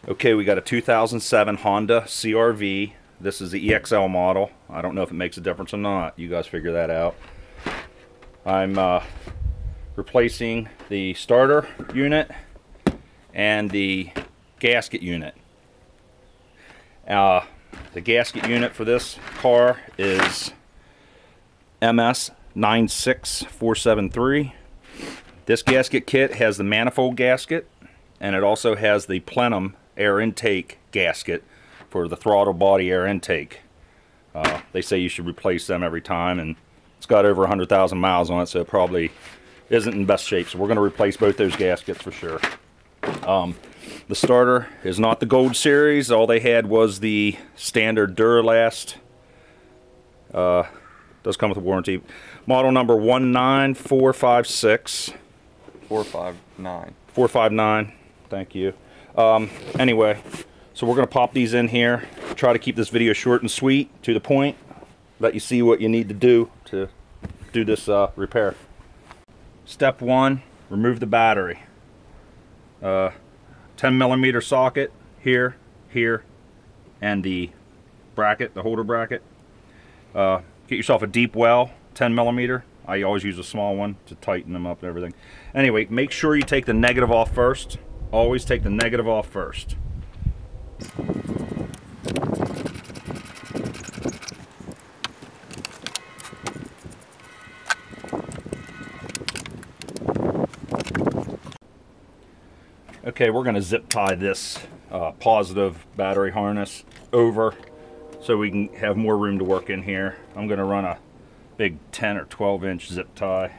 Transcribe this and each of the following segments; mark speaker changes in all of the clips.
Speaker 1: Okay, we got a 2007 Honda CRV. This is the EXL model. I don't know if it makes a difference or not. You guys figure that out. I'm replacing the starter unit and the gasket unit. The gasket unit for this car is MS 96473. This gasket kit has the manifold gasket, and it also has the plenum air intake gasket for the throttle body air intake. They say you should replace them every time, and it's got over 100,000 miles on it, so it probably isn't in best shape. So we're going to replace both those gaskets for sure. The starter is not the Gold Series. All they had was the standard Duralast. Does come with a warranty. Model number 19456.
Speaker 2: 459.
Speaker 1: 459. Thank you. Anyway, so we're going to pop these in here. Try to keep this video short and sweet, to the point. Let you see what you need to do this repair. Step 1, remove the battery. 10mm socket here, and the bracket, the holder bracket. Get yourself a deep well, 10mm. I always use a small one to tighten them up and everything. Anyway, make sure you take the negative off first. Always take the negative off first. Okay, we're going to zip tie this positive battery harness over so we can have more room to work in here. I'm going to run a big 10 or 12 inch zip tie.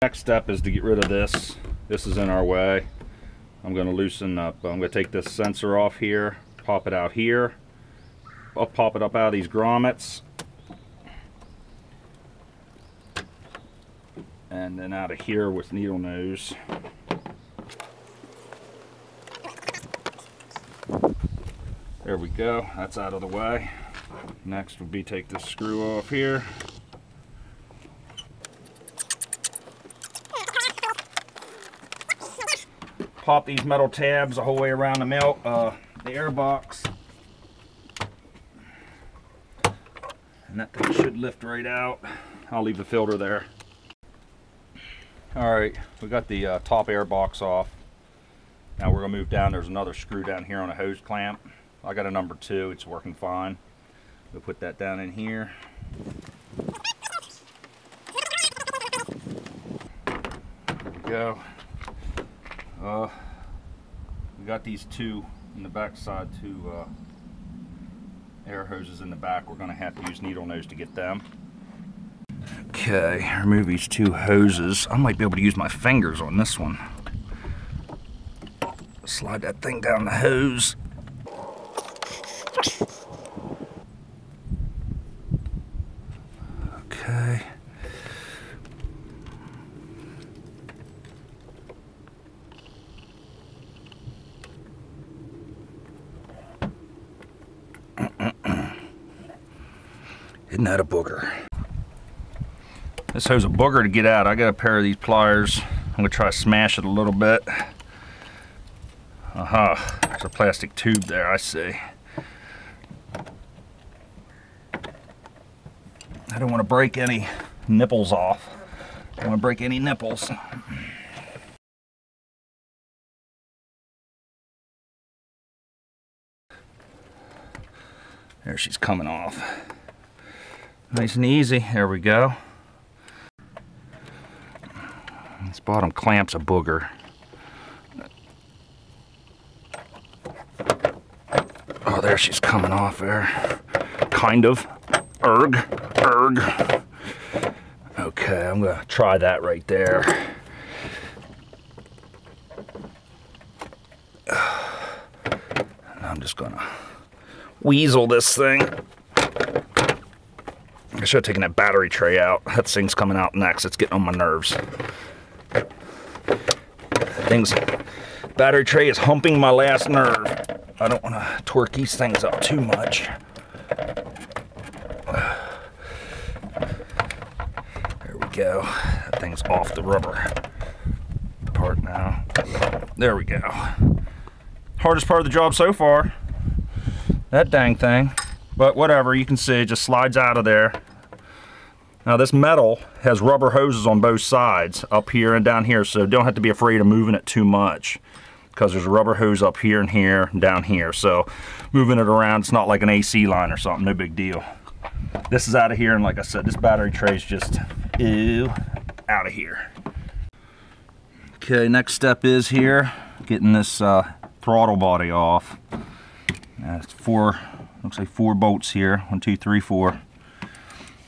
Speaker 1: Next step is to get rid of this. This is in our way. I'm going to loosen up. I'm going to take this sensor off here, pop it out here. I'll pop it up out of these grommets. And then out of here with needle nose. There we go, that's out of the way. Next would be take this screw off here. Pop these metal tabs the whole way around the air box. And that thing should lift right out. I'll leave the filter there. Alright, we got the top air box off. Now we're going to move down. There's another screw down here on a hose clamp. I got a number 2, it's working fine. We'll put that down in here. There we go. We got these two in the back side, two air hoses in the back. We're going to have to use needle nose to get them. Okay, remove these two hoses. I might be able to use my fingers on this one. Slide that thing down the hose. Okay. Isn't that a booger? This hose a booger to get out. I got a pair of these pliers. I'm gonna try to smash it a little bit. Aha, there's a plastic tube there, I see. I don't want to break any nipples off. I don't want to break any nipples. There she's coming off. Nice and easy. There we go. This bottom clamp's a booger. Oh, there she's coming off there. Kind of. Erg. Okay, I'm gonna try that right there. And I'm just gonna weasel this thing. I should have taken that battery tray out. That thing's coming out next. It's getting on my nerves. Battery tray is humping my last nerve. I don't want to torque these things up too much. There we go. That thing's off the rubber part now. There we go. Hardest part of the job so far. That dang thing. But whatever, you can see it just slides out of there. Now this metal has rubber hoses on both sides, up here and down here, so don't have to be afraid of moving it too much, because there's a rubber hose up here and here and down here. So moving it around, it's not like an AC line or something, no big deal. This is out of here, and like I said, this battery tray is just out of here. Okay, next step is here, getting this throttle body off. It's looks like 4 bolts here, 1, 2, 3, 4.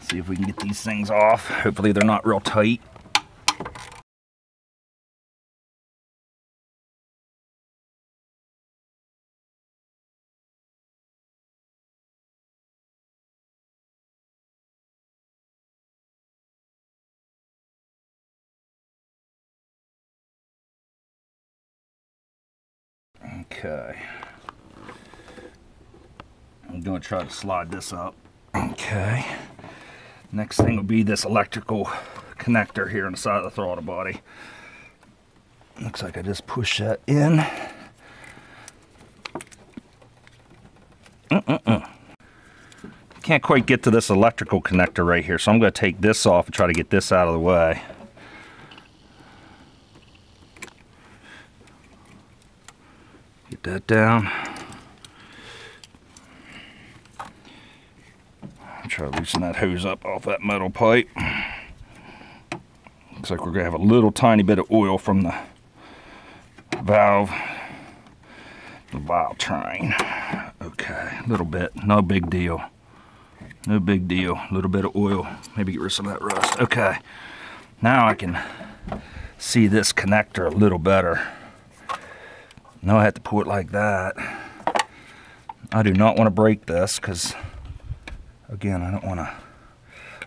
Speaker 1: See if we can get these things off. Hopefully they're not real tight. Okay. I'm going to try to slide this up. Okay. Next thing will be this electrical connector here on the side of the throttle body. Looks like I just push that in. Can't quite get to this electrical connector right here, so I'm going to take this off and try to get this out of the way. Get that down. Try to loosen that hose up off that metal pipe. Looks like we're going to have a little tiny bit of oil from the valve train. Okay, a little bit, no big deal. No big deal, a little bit of oil. Maybe get rid of some of that rust. Okay, now I can see this connector a little better. Now I have to pull it like that. I do not want to break this because, again, I don't want to.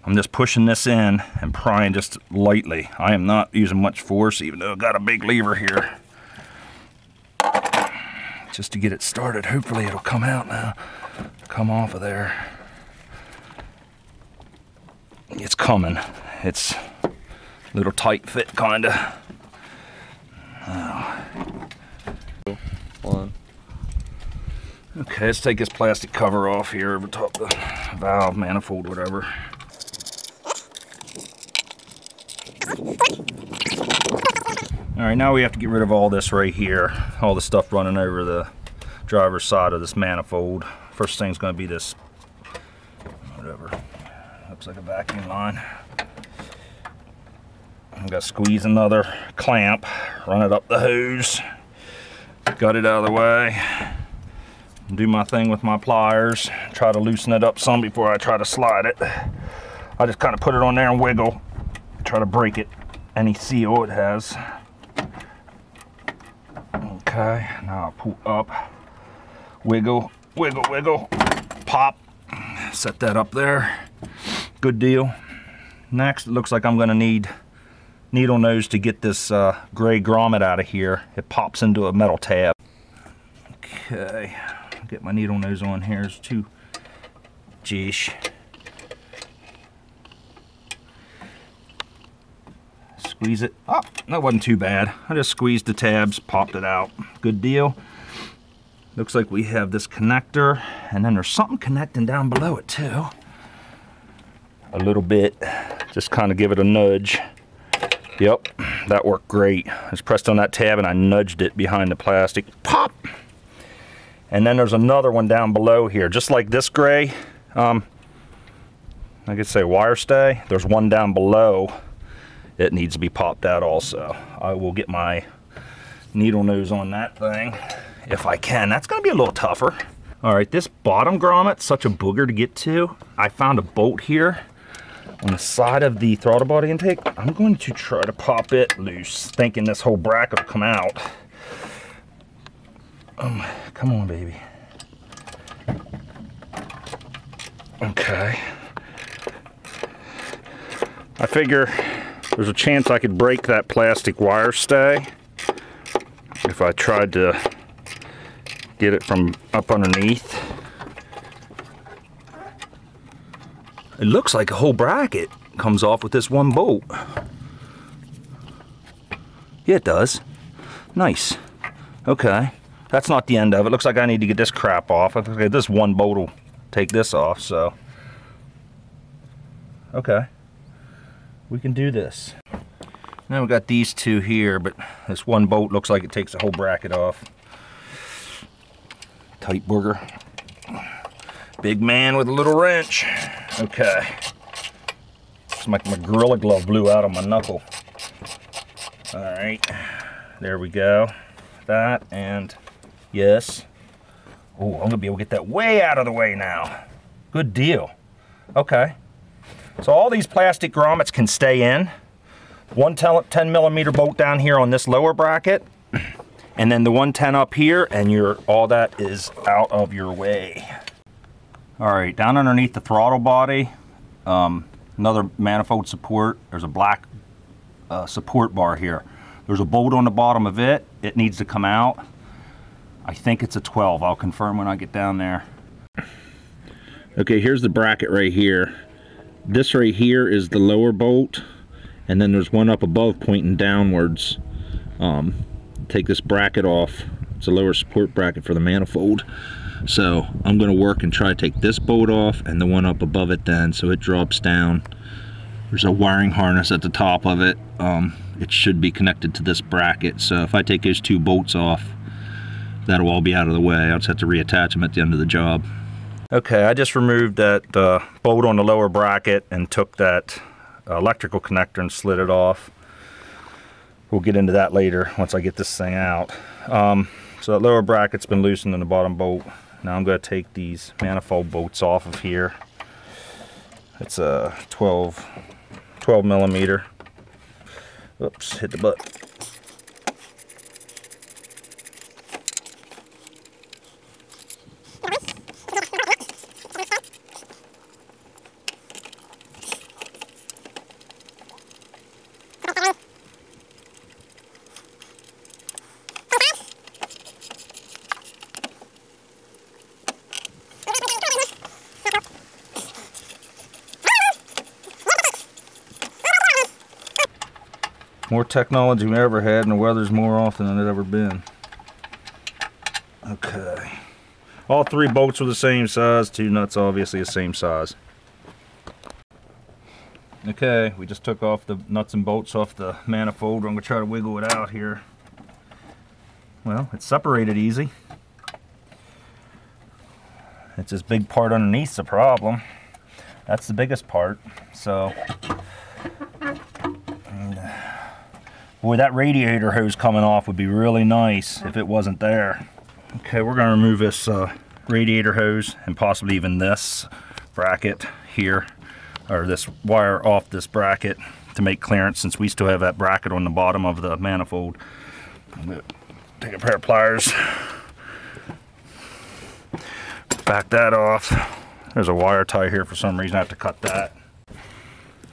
Speaker 1: I'm just pushing this in and prying just lightly. I am not using much force, even though I've got a big lever here. Just to get it started. Hopefully it'll come out now. Come off of there. It's coming. It's a little tight fit, kinda.
Speaker 2: One.
Speaker 1: Okay, let's take this plastic cover off here over top the valve, manifold, whatever. Alright, now we have to get rid of all this right here, all the stuff running over the driver's side of this manifold. First thing's going to be this, whatever, looks like a vacuum line. I'm going to squeeze another clamp, run it up the hose, got it out of the way. Do my thing with my pliers, try to loosen it up some before I try to slide it. I just kind of put it on there and wiggle, try to break it, any seal it has. Okay, now I'll pull up, wiggle, wiggle, wiggle, pop, set that up there. Good deal. Next, it looks like I'm gonna need needle nose to get this gray grommet out of here. It pops into a metal tab. Okay. Get my needle nose on here. It's too geesh. Squeeze it. Oh, that wasn't too bad. I just squeezed the tabs, popped it out. Good deal. Looks like we have this connector, and then there's something connecting down below it too. A little bit. Just kind of give it a nudge. Yep, that worked great. I just pressed on that tab and I nudged it behind the plastic. Pop! And then there's another one down below here, just like this gray. I could say wire stay. There's one down below. It needs to be popped out also. I will get my needle nose on that thing if I can. That's gonna be a little tougher. All right, this bottom grommet's such a booger to get to. I found a bolt here on the side of the throttle body intake. I'm going to try to pop it loose, thinking this whole bracket will come out. Come on, baby. Okay. I figure there's a chance I could break that plastic wire stay if I tried to get it from up underneath. It looks like a whole bracket. comes off with this one bolt. Yeah, it does. Nice. Okay. That's not the end of it. Looks like I need to get this crap off. Okay, this one bolt will take this off, so. Okay. We can do this. Now we got these two here, but this one bolt looks like it takes the whole bracket off. Tight booger. Big man with a little wrench. Okay. It's like my Gorilla Glove blew out on my knuckle. Alright. There we go. That and yes. Oh, I'm going to be able to get that way out of the way now. Good deal. Okay. So all these plastic grommets can stay in. One 10 millimeter bolt down here on this lower bracket, and then the 110 up here, and all that is out of your way. All right, down underneath the throttle body, another manifold support. There's a black support bar here. There's a bolt on the bottom of it. It needs to come out. I think it's a 12. I'll confirm when I get down there. Okay, here's the bracket right here. This right here is the lower bolt, and then there's one up above pointing downwards. Take this bracket off. It's a lower support bracket for the manifold. So I'm going to work and try to take this bolt off and the one up above it then, so it drops down. There's a wiring harness at the top of it. It should be connected to this bracket, so if I take those two bolts off, that'll all be out of the way. I'll just have to reattach them at the end of the job. Okay, I just removed that bolt on the lower bracket and took that electrical connector and slid it off. We'll get into that later once I get this thing out. So that lower bracket's been loosened in the bottom bolt. Now I'm going to take these manifold bolts off of here. It's a 12 millimeter. Oops, hit the butt. More technology we ever had, and the weather's more often than it ever been. Okay. All three bolts were the same size, two nuts obviously the same size. Okay, we just took off the nuts and bolts off the manifold. I'm going to try to wiggle it out here. Well, it's separated easy. It's this big part underneath's the problem. That's the biggest part. So, boy, that radiator hose coming off would be really nice if it wasn't there. Okay, we're going to remove this radiator hose and possibly even this bracket here, or this wire off this bracket to make clearance, since we still have that bracket on the bottom of the manifold. I'm going to take a pair of pliers, back that off. There's a wire tie here for some reason. I have to cut that.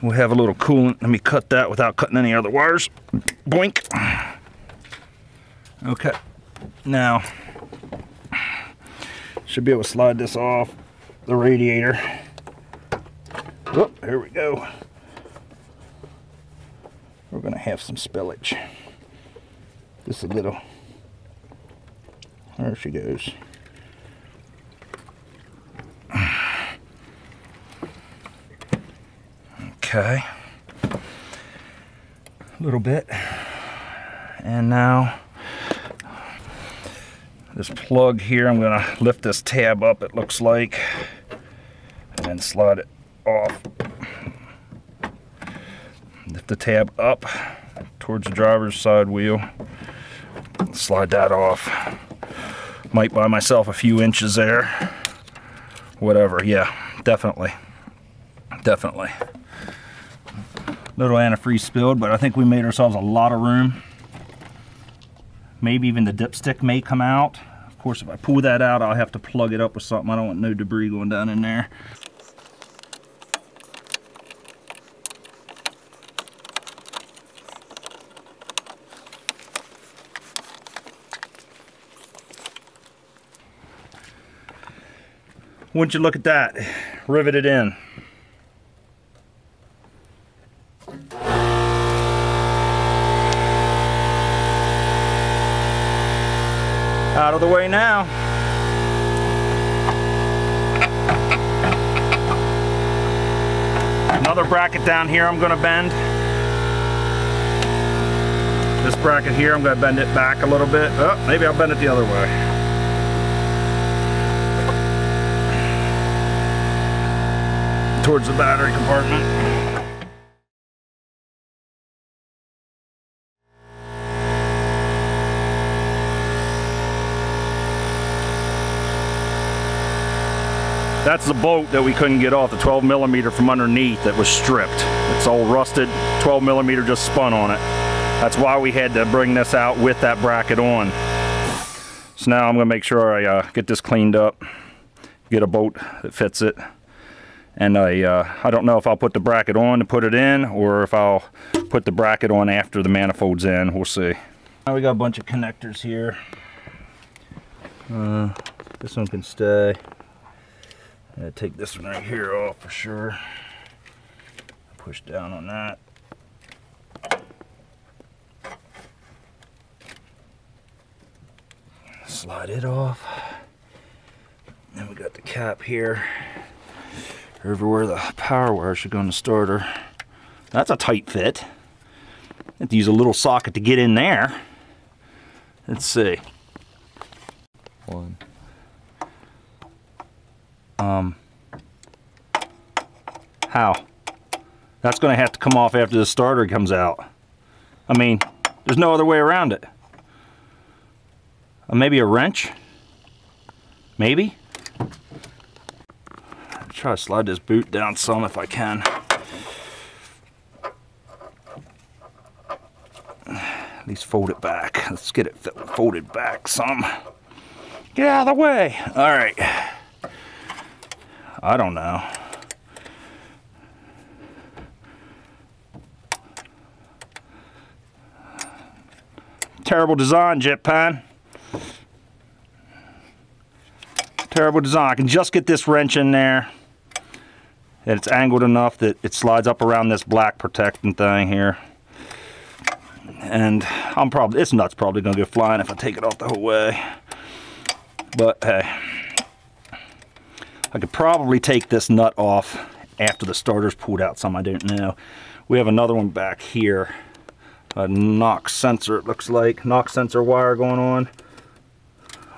Speaker 1: We'll have a little coolant. Let me cut that without cutting any other wires. Boink. Okay. Now, should be able to slide this off the radiator. Whoop, here we go. We're going to have some spillage. Just a little. There she goes. Okay, a little bit, and now this plug here, I'm going to lift this tab up, it looks like, and then slide it off. Lift the tab up towards the driver's side wheel, slide that off. Might buy myself a few inches there, whatever. Yeah, definitely. Little antifreeze spilled, but I think we made ourselves a lot of room. Maybe even the dipstick may come out. Of course, if I pull that out, I'll have to plug it up with something. I don't want no debris going down in there. Wouldn't you look at that? Riveted in. Out of the way now. Another bracket down here I'm going to bend. This bracket here, I'm going to bend it back a little bit. Oh, maybe I'll bend it the other way. Towards the battery compartment. That's the bolt that we couldn't get off, the 12mm from underneath that was stripped. It's all rusted, 12mm just spun on it. That's why we had to bring this out with that bracket on. So now I'm going to make sure I get this cleaned up, get a bolt that fits it. And I don't know if I'll put the bracket on to put it in, or if I'll put the bracket on after the manifold's in. We'll see. Now we got a bunch of connectors here. This one can stay. I'm going to take this one right here off for sure. Push down on that. Slide it off. Then we got the cap here. Over where the power wire should go in the starter. That's a tight fit. I have to use a little socket to get in there. Let's see.
Speaker 2: One.
Speaker 1: How? That's going to have to come off after the starter comes out. I mean, there's no other way around it. Maybe a wrench? Maybe? I'll try to slide this boot down some if I can. At least fold it back. Let's get it folded back some. Get out of the way. All right. I don't know. Terrible design, Jet Pan. Terrible design. I can just get this wrench in there. And it's angled enough that it slides up around this black protecting thing here. And this nut's probably gonna go flying if I take it off the whole way. But hey, I could probably take this nut off after the starter's pulled out some, I don't know. We have another one back here. A knock sensor, it looks like. Knock sensor wire going on.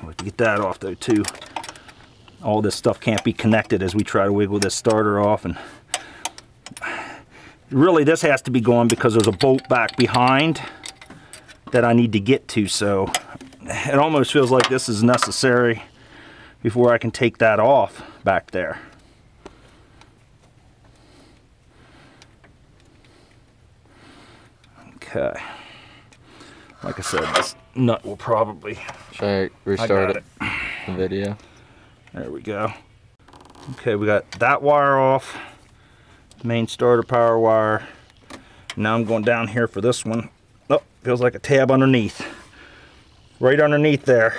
Speaker 1: I'll have to get that off though too. All this stuff can't be connected as we try to wiggle this starter off, and really this has to be going because there's a bolt back behind that I need to get to, so it almost feels like this is necessary before I can take that off back there. Okay. Like I said, this nut will probably...
Speaker 2: Should I restart the video?
Speaker 1: There we go. Okay, we got that wire off. Main starter power wire. Now I'm going down here for this one. Oh, feels like a tab underneath. Right underneath there.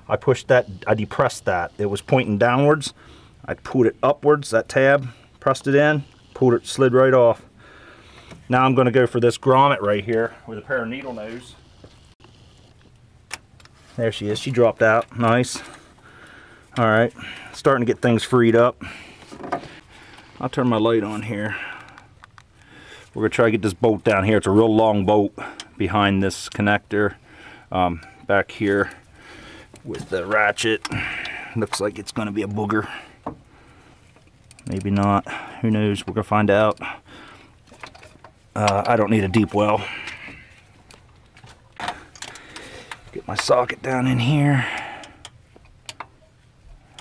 Speaker 1: I pushed that, I depressed that. It was pointing downwards. I pulled it upwards, that tab, pressed it in, pulled it, slid right off. Now I'm going to go for this grommet right here with a pair of needle nose. There she is. She dropped out. Nice. All right. Starting to get things freed up. I'll turn my light on here. We're going to try to get this bolt down here. It's a real long bolt behind this connector. Back here with the ratchet. Looks like it's going to be a booger. Maybe not. Who knows? We're going to find out. I don't need a deep well. Get my socket down in here.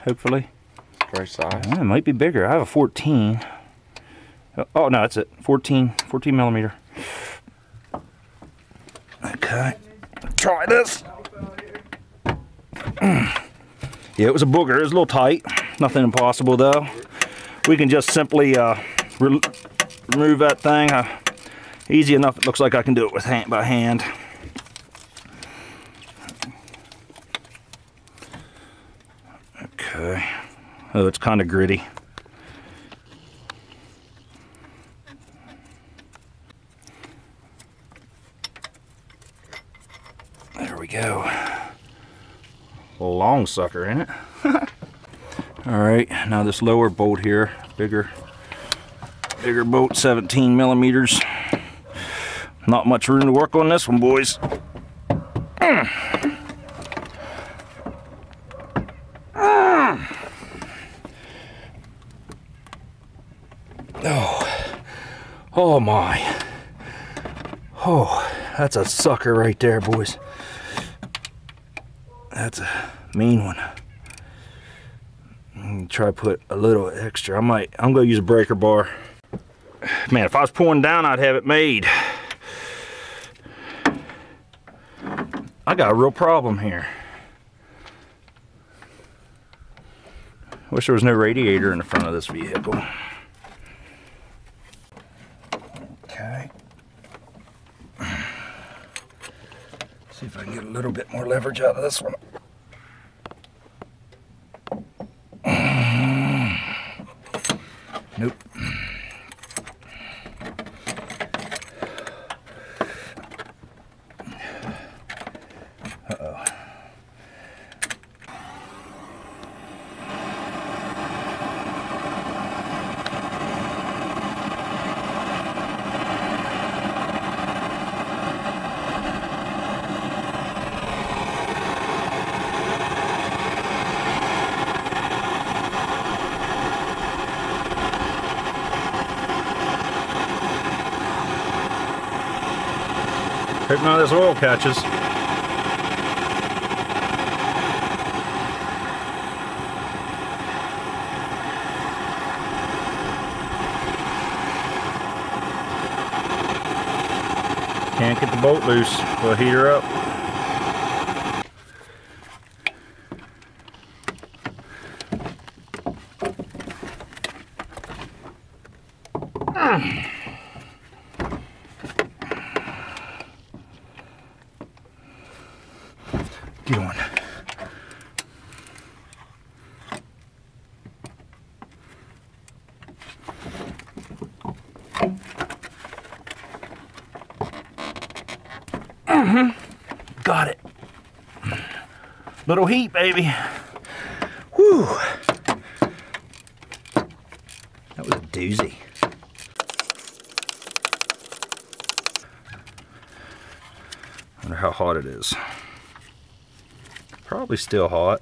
Speaker 1: Hopefully.
Speaker 2: Great size.
Speaker 1: It might be bigger. I have a 14. Oh no, that's it. 14 millimeter. Okay. Try this. Yeah, it was a booger. It was a little tight. Nothing impossible though. We can just simply remove that thing. Easy enough. It looks like I can do it with by hand. Okay. Oh, it's kind of gritty. There we go. long sucker, ain't it? All right, now this lower bolt here, bigger bolt, 17 millimeters. Not much room to work on this one, boys. Oh my. Oh, that's a sucker right there, boys. That's a mean one. I'm gonna try to put a little extra. I'm gonna use a breaker bar. Man, if I was pouring down, I'd have it made. I got a real problem here. Wish there was no radiator in the front of this vehicle. Okay. See if I can get a little bit more leverage out of this one. Nope. Uh-oh. Hope none of this oil catches. Can't get the bolt loose. We'll heat her up. Get on. Got it. Little heat, baby. Whew. That was a doozy. Wonder how hot it is. Probably still hot.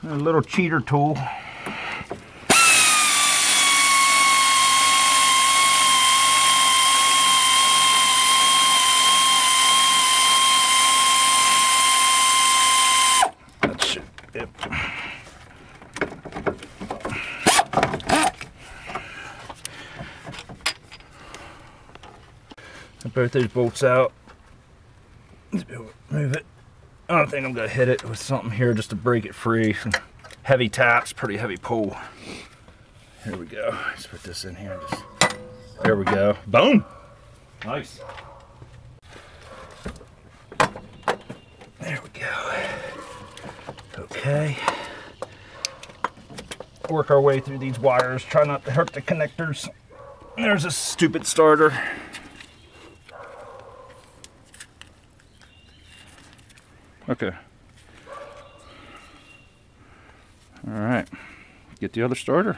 Speaker 1: A little cheater tool. That should, yep. Both those bolts out. Let's be able to move it. I don't think I'm gonna hit it with something here just to break it free. Some heavy taps, pretty heavy pull. Here we go. Let's put this in here. There we go. Boom. Nice. There we go. Okay. Work our way through these wires. Try not to hurt the connectors. There's a stupid starter. Okay. All right. Get the other starter.